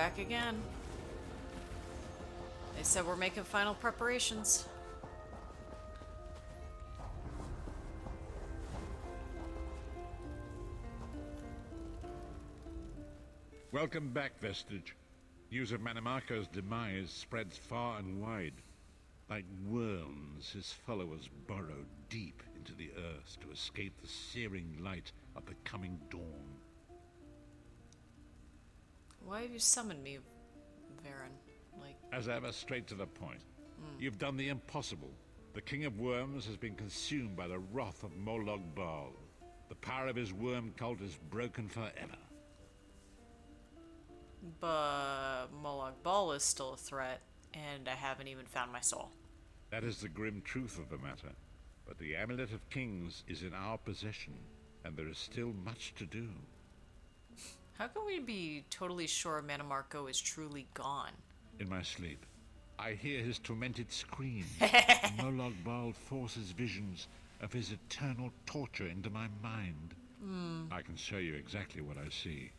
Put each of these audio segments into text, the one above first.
back again. They said we're making final preparations. Welcome back, Vestige. News of Manimarco's demise spreads far and wide. Like worms, his followers burrow deep into the earth to escape the searing light of the coming dawn. Why have you summoned me, Varen? As ever, straight to the point. You've done the impossible. The King of Worms has been consumed by the wrath of Molag Bal. The power of his worm cult is broken forever. But Molag Bal is still a threat, and I haven't even found my soul. That is the grim truth of the matter. But the Amulet of Kings is in our possession, and there is still much to do. How can we be totally sure Manimarco is truly gone? In my sleep, I hear his tormented screams. Molag Bal forces visions of his eternal torture into my mind. I can show you exactly what I see,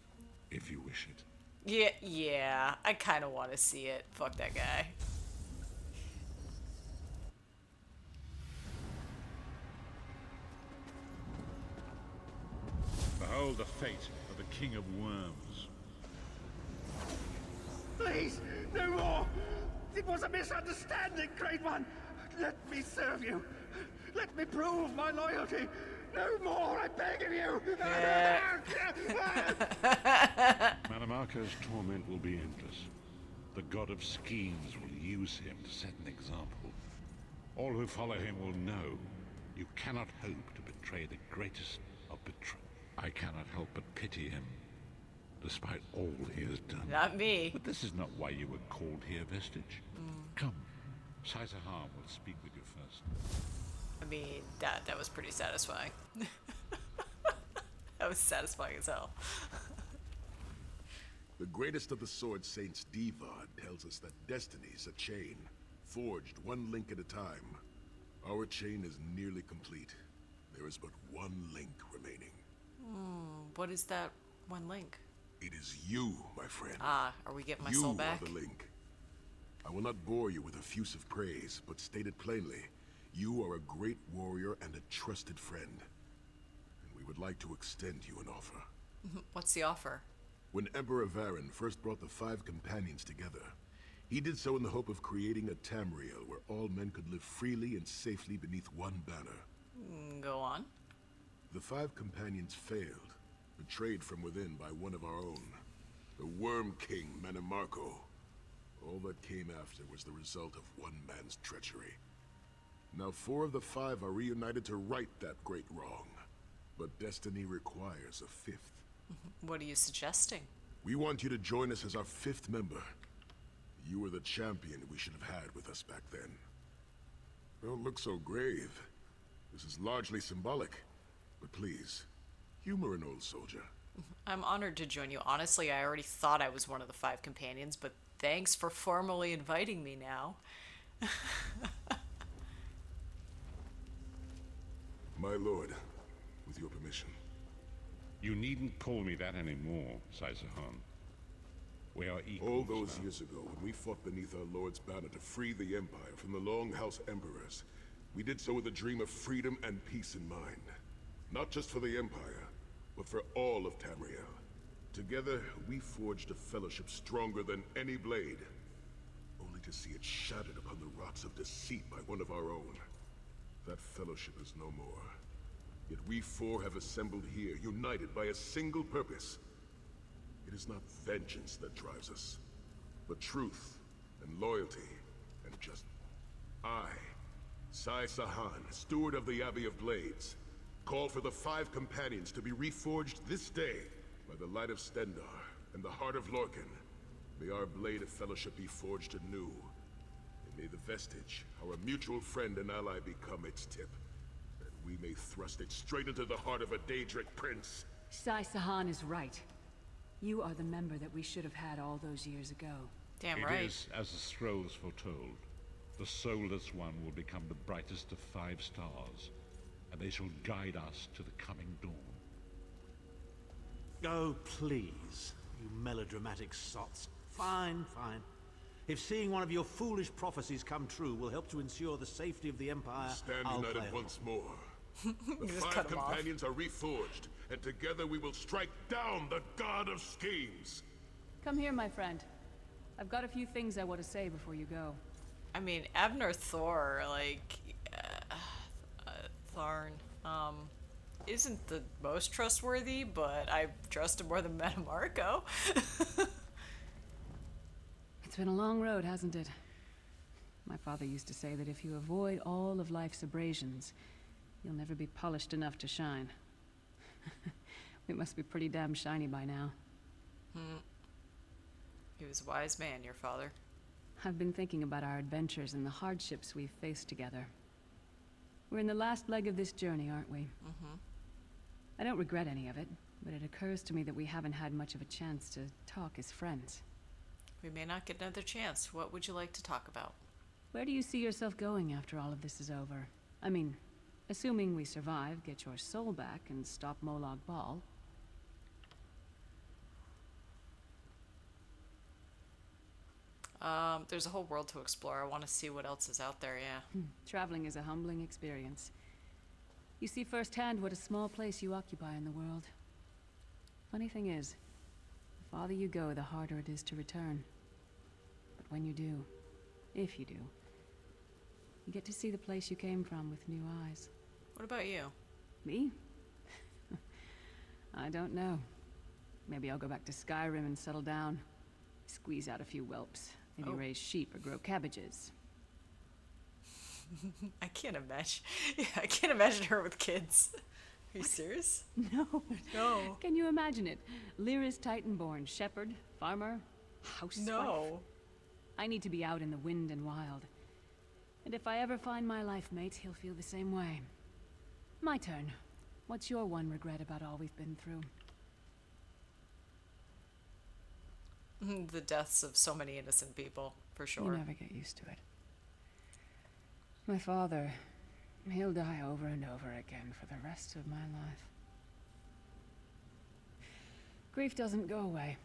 if you wish it. Yeah, I kind of want to see it. Fuck that guy. Behold the fate of the King of Worms. Please, no more! It was a misunderstanding, Great One! Let me serve you! Let me prove my loyalty! No more, I beg of you! Manimarco's torment will be endless. The god of schemes will use him to set an example. All who follow him will know you cannot hope to betray the greatest of betrayers. I cannot help but pity him, despite all he has done. Not me. But this is not why you were called here, Vestige. Come, Sai Sahan will speak with you first. I mean, that was pretty satisfying. That was satisfying as hell. The greatest of the Sword Saints, Divad, tells us that destiny's a chain, forged one link at a time. Our chain is nearly complete. There is but one link remaining. What is that one link? It is you, my friend. Ah, are we getting my soul back? You are the link. I will not bore you with effusive praise, but state it plainly. You are a great warrior and a trusted friend. And we would like to extend you an offer. What's the offer? When Emperor Varen first brought the five companions together, he did so in the hope of creating a Tamriel where all men could live freely and safely beneath one banner. Go on. The five companions failed, betrayed from within by one of our own, the Worm King Manimarco. All that came after was the result of one man's treachery. Now 4 of the 5 are reunited to right that great wrong, but destiny requires a 5th. What are you suggesting? We want you to join us as our 5th member. You were the champion we should have had with us back then. Don't look so grave. This is largely symbolic. But please, humor an old soldier. I'm honored to join you. Honestly, I already thought I was one of the 5 companions, but thanks for formally inviting me now. My lord, with your permission. You needn't call me that anymore, Sai Sahan. We are equals All those now. years ago, when we fought beneath our lord's banner to free the Empire from the Longhouse Emperors, we did so with a dream of freedom and peace in mind. Not just for the Empire, but for all of Tamriel. Together, we forged a fellowship stronger than any blade, only to see it shattered upon the rocks of deceit by one of our own. That fellowship is no more. Yet we 4 have assembled here, united by a single purpose. It is not vengeance that drives us, but truth and loyalty and justice. I, Sai Sahan, steward of the Abbey of Blades, call for the 5 companions to be reforged this day by the light of Stendarr and the heart of Lorkhan. May our blade of fellowship be forged anew. And may the Vestige, our mutual friend and ally, become its tip. That we may thrust it straight into the heart of a Daedric prince. Sai Sahan is right. You are the member that we should have had all those years ago. Damn It right. is as the scrolls foretold. The soulless one will become the brightest of 5 stars, and they shall guide us to the coming dawn. Oh, please, you melodramatic sots. Fine, fine. If seeing one of your foolish prophecies come true will help to ensure the safety of the Empire, Stand I'll united play once more. The Just five cut him off. companions are reforged, and together we will strike down the God of Schemes. Come here, my friend. I've got a few things I want to say before you go. I mean, Abner Thor, like, Tharn, isn't the most trustworthy, but I trust him more than Metamarco. It's been a long road, hasn't it? My father used to say that if you avoid all of life's abrasions, you'll never be polished enough to shine. We must be pretty damn shiny by now. He was a wise man, your father. I've been thinking about our adventures and the hardships we've faced together. We're in the last leg of this journey, aren't we? Mm-hmm. I don't regret any of it, but it occurs to me that we haven't had much of a chance to talk as friends. We may not get another chance. What would you like to talk about? Where do you see yourself going after all of this is over? I mean, assuming we survive, get your soul back, and stop Molag Bal. There's a whole world to explore. I want to see what else is out there, yeah. Traveling is a humbling experience. You see firsthand what a small place you occupy in the world. Funny thing is, the farther you go, the harder it is to return. But when you do, if you do, you get to see the place you came from with new eyes. What about you? Me? I don't know. Maybe I'll go back to Skyrim and settle down. Squeeze out a few whelps. Maybe raise sheep or grow cabbages. I can't imagine. Yeah, I can't imagine her with kids. Are you serious? No. No. Can you imagine it? Lyra's Titanborn, shepherd, farmer, housewife. No. I need to be out in the wind and wild. And if I ever find my life mate, he'll feel the same way. My turn. What's your one regret about all we've been through? The deaths of so many innocent people, for You sure. never get used to it. My father, he'll die over and over again for the rest of my life. Grief doesn't go away.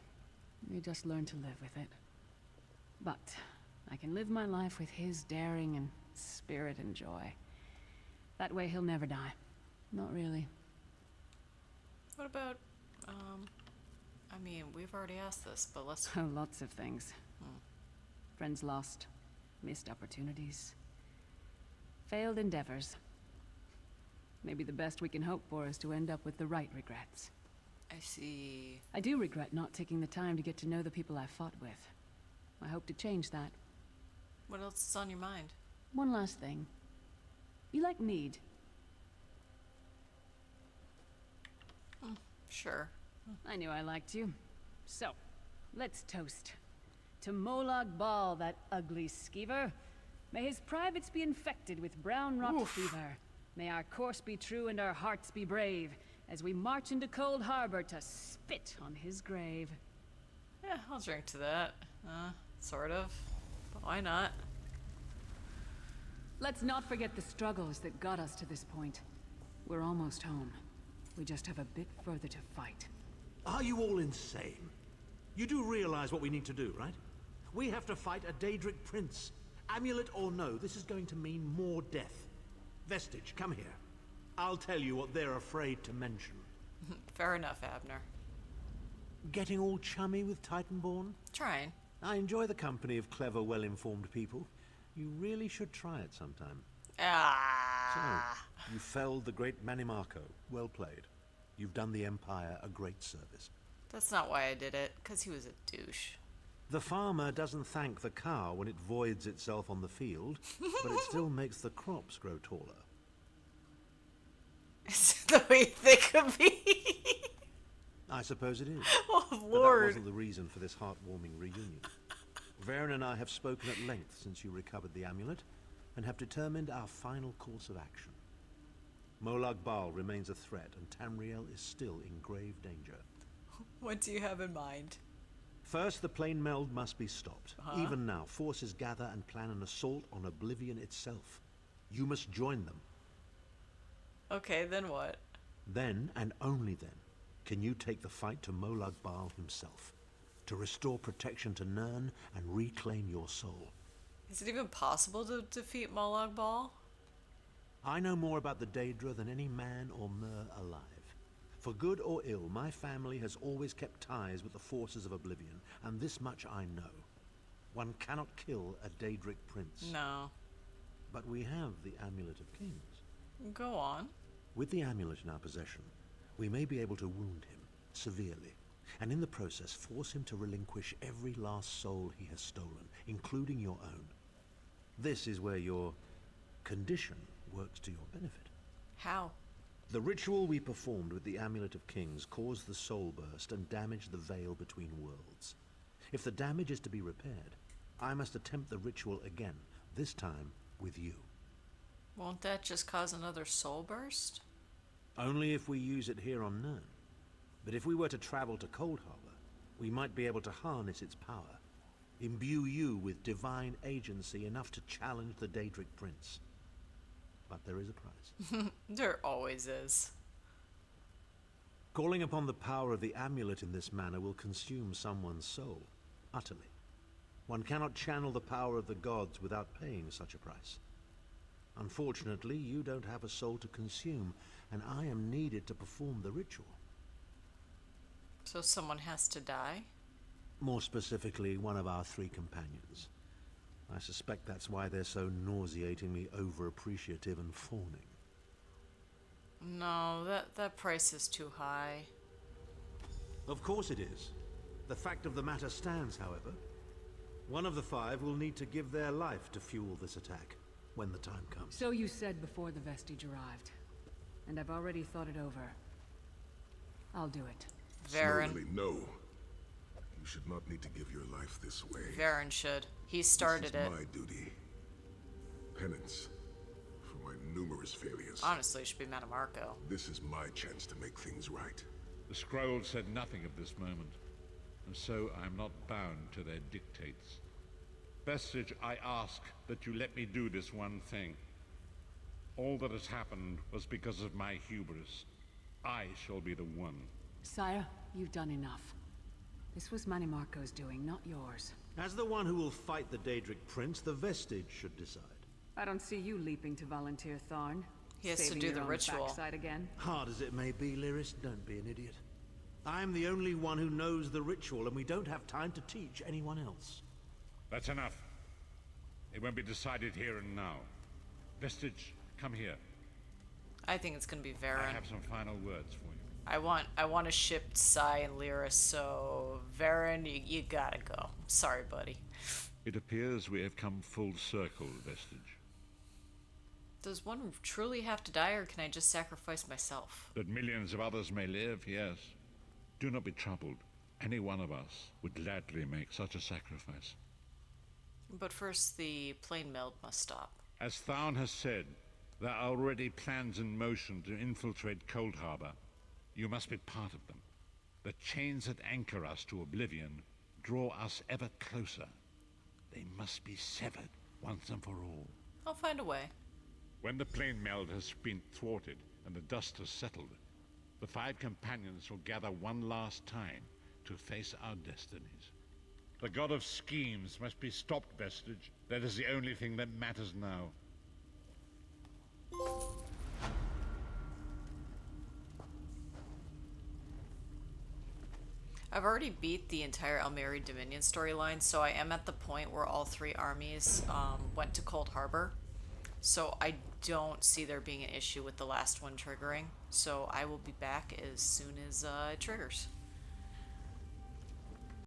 You just learn to live with it. But I can live my life with his daring and spirit and joy. That way he'll never die. Not really. What about, I mean, we've already asked this, but let's... Oh, lots of things. Friends lost, missed opportunities, failed endeavors. Maybe the best we can hope for is to end up with the right regrets. I see. I do regret not taking the time to get to know the people I fought with. I hope to change that. What else is on your mind? One last thing. You like mead? Sure. I knew I liked you. So, let's toast. To Molag Bal, that ugly skeever. May his privates be infected with brown rot fever. May our course be true and our hearts be brave, as we march into Cold Harbor to spit on his grave. Yeah, I'll drink to that. Sort of. But why not? Let's not forget the struggles that got us to this point. We're almost home. We just have a bit further to fight. Are you all insane? You do realize what we need to do, right? We have to fight a Daedric prince. Amulet or no, this is going to mean more death. Vestige, come here. I'll tell you what they're afraid to mention. Fair enough, Abner. Getting all chummy with Titanborn? Trying. I enjoy the company of clever, well-informed people. You really should try it sometime. Ah. So, you felled the great Manimarco. Well played. You've done the Empire a great service. That's not why I did it, because he was a douche. The farmer doesn't thank the cow when it voids itself on the field, but it still makes the crops grow taller. Is it the way you think of me? I suppose it is. Oh, But that Lord. wasn't the reason for this heartwarming reunion. Varen and I have spoken at length since you recovered the amulet, and have determined our final course of action. Molag Bal remains a threat, and Tamriel is still in grave danger. What do you have in mind? First, the plane meld must be stopped. Even now, forces gather and plan an assault on Oblivion itself. You must join them. Okay, then what? Then, and only then, can you take the fight to Molag Bal himself. to restore protection to Nirn and reclaim your soul. Is it even possible to defeat Molag Bal? I know more about the Daedra than any man or mer alive. For good or ill, my family has always kept ties with the forces of Oblivion, and this much I know. One cannot kill a Daedric prince. No. But we have the Amulet of Kings. Go on. With the amulet in our possession, we may be able to wound him severely, and in the process force him to relinquish every last soul he has stolen, including your own. This is where your condition works to your benefit. How? The ritual we performed with the Amulet of Kings caused the soul burst and damaged the veil between worlds. If the damage is to be repaired, I must attempt the ritual again, this time with you. Won't that just cause another soul burst? Only if we use it here on Nirn. But if we were to travel to Coldharbour, we might be able to harness its power, imbue you with divine agency enough to challenge the Daedric Prince. But there is a price. There always is. Calling upon the power of the amulet in this manner will consume someone's soul, utterly. One cannot channel the power of the gods without paying such a price. Unfortunately, you don't have a soul to consume, and I am needed to perform the ritual. So someone has to die? More specifically, one of our 3 companions. I suspect that's why they're so nauseatingly over-appreciative and fawning. No, that price is too high. Of course it is. The fact of the matter stands, however. One of the 5 will need to give their life to fuel this attack, when the time comes. So you said before the vestige arrived. And I've already thought it over. I'll do it. Varen. Slowly, no. You should not need to give your life this way. Varen should. He started This is it. my duty. Penance for my numerous failures. Honestly, it should be Manamarco. This is my chance to make things right. The scroll said nothing of this moment, and so I am not bound to their dictates. Vestige, I ask that you let me do this one thing. All that has happened was because of my hubris. I shall be the one. Sire, you've done enough. This was Manimarco's doing, not yours. As the one who will fight the Daedric Prince, the Vestige should decide. I don't see you leaping to volunteer, Tharn. He has to Saving do your the own ritual. backside again. Hard as it may be, Lyris, don't be an idiot. I'm the only one who knows the ritual, and we don't have time to teach anyone else. That's enough. It won't be decided here and now. Vestige, come here. I think it's gonna be I Varen. have some final words for you. I want to ship Sai and Lyris, so Varen, you gotta go. Sorry, buddy. It appears we have come full circle, Vestige. Does one truly have to die, or can I just sacrifice myself? That millions of others may live, yes. Do not be troubled. Any one of us would gladly make such a sacrifice. But first, the plane meld must stop. As Tharn has said, there are already plans in motion to infiltrate Coldharbour. You must be part of them. The chains that anchor us to oblivion draw us ever closer. They must be severed once and for all. I'll find a way. When the plane meld has been thwarted and the dust has settled, the 5 companions will gather one last time to face our destinies. The god of schemes must be stopped, Vestige. That is the only thing that matters now. I've already beat the entire Almeri Dominion storyline, so I am at the point where all 3 armies went to Coldharbour. So I don't see there being an issue with the last one triggering. So I will be back as soon as it triggers.